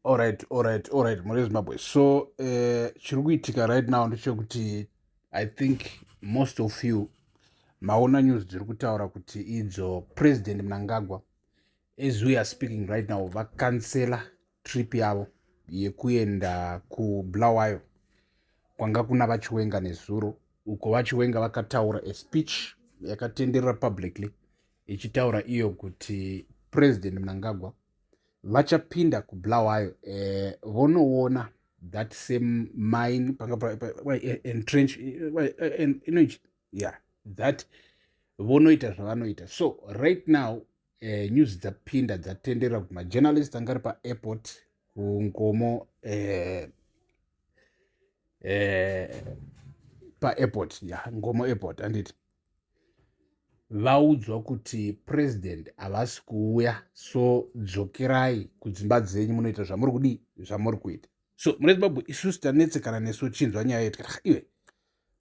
All right, Murray Zimbabwe. So chiri kuitika right now ndechekuti I think most of you maona news dziri kutaura kuti idzo President Mnangagwa, as we are speaking right now, vakansela trip yavo yekuenda kuBulawayo kwanga kuna vachiwenga nezuro, uko vachiwenga vakataura a speech yakatenderera publicly ichitaura iyo kuti President Mnangagwa vachapinda kuBulawayo vonoona that same mine entrench yeah, that vonoita zvavanoita. So right now news dzapinda dzatenderera kuti majournalist anga ari paairport kungomo paairport Ngomo airport anditi vaudzwa kuti president havasi kuuya, so dzokerai kudzimba dzenyu munoita zvamuri kudii, zvamuri kuita. So mune Zimbabwe isusu tanetsekana nesu chinzwa nyaya yetu iwe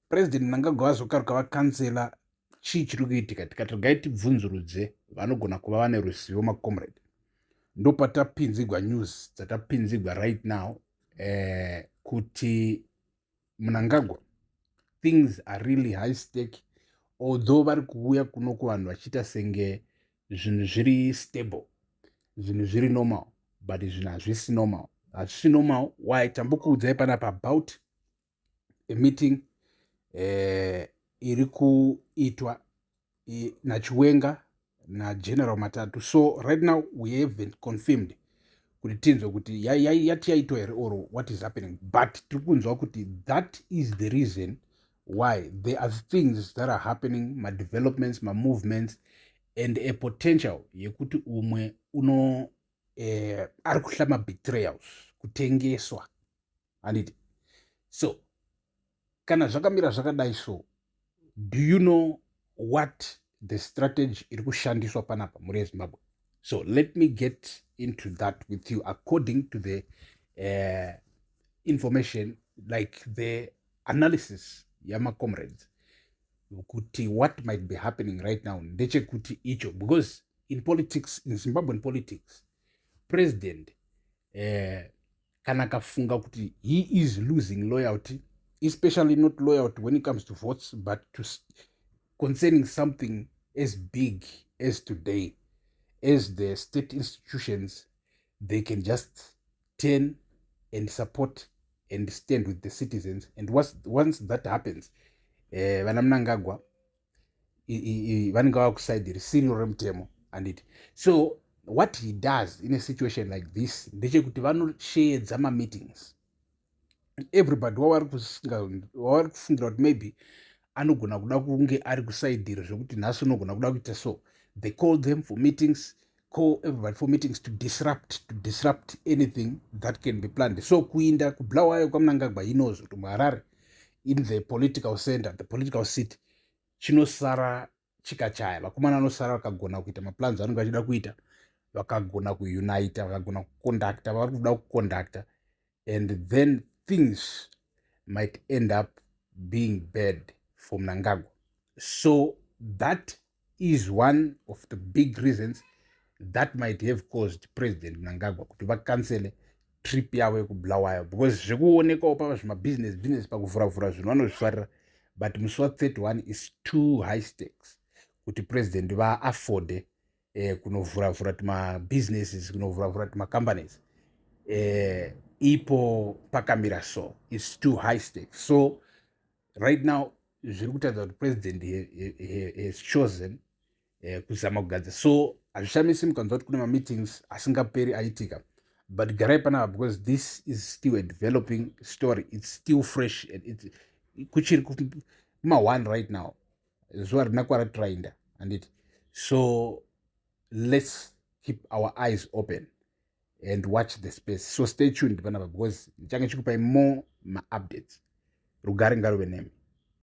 president Mnangagwa azokaruka vakansela chii chiri kuitika, tikati regai tibvunzurudze vanogona kuva vane ruzivo macomrade. Ndopatapinzigwa news dzatapinzigwa right now kuti Mnangagwa, things are really high stake, although vari kuuya kuno kuvanhu vachiita senge zvinhu zviri stable, zvinhu zviri normal, but zvinhu hazvisi normal. Hazvisi normal. Why? Tambokuudzai panapa about a meeting iri kuitwa nachiwenga naGeneral Matatu. So right now we haven't confirmed kuti tinzwe kuti yati yaitwa here or what is happening, but tiri kunzwa kuti that is the reason why there are things that are happening, developments, movements, and a potential yekuti umwe uno ari kuhla betrayals, kutengeswa handiti. So kana zvakamira zvakadai, so do you know what the strategy iri kushandiswa panapa muri Zimbabwe? So let me get into that with you according to the information, like the analysis yama comrades, kuti what might be happening right now ndechekuti icho, because in politics, in Zimbabwean politics, president kana kafunga kuti he is losing loyalty, especially not loyalty when it comes to votes, but to concerning something as big as today, as the state institutions, they can just turn and support and stand with the citizens. And once that happens, vana Mnangagwa vanenge vakusaidhira Cyril Ramtemo and it. So what he does in a situation like this ndechekuti vanosheedza meetings. Everybody wavari kufungira kuti maybe anogona kuda kunge ari kusaidhira zvokuti nhasi unogona kuda kuita so. They call them for meetings, call everybody for meetings to disrupt anything that can be planned. So kuinda kuBulawayo kwaMnangagwa, he knows kuti muHarare, in the political center, the political seat, chinosara chikachaya. Vakomana vanosara vakagona kuita maplans avanenge vachida kuita, vakagona kuunita, vakagona kuconducta vavari kuda kuconducta, and then things might end up being bad for Mnangagwa. So that is one of the big reasons that might have caused President Mnangagwa kuti vakansele trip yavo yekuBulawayo, because zvekuonekawo pava business pakuvhuravhura zvinhu vanozvifarira, but musi wa31 is too high stakes kuti president vaafode kunovhuravhura businesses, kunovhuravhura companies ipo pakamira. So it's too high stakes. So right now zviri kutaridza kuti president has chosen kuzama kugadza. So hazvishamisi mukanzwa kuti kune meetings asingaperi aitika, but garai panapa, because this is still a developing story, it's still fresh, and kuchiri kuma1 right now, zuva rina kwaratitrainda handiti. So let's keep our eyes open and watch the space. So stay tuned panapa, because ndichange chikupai more updates. Rugare ngaruve nemi.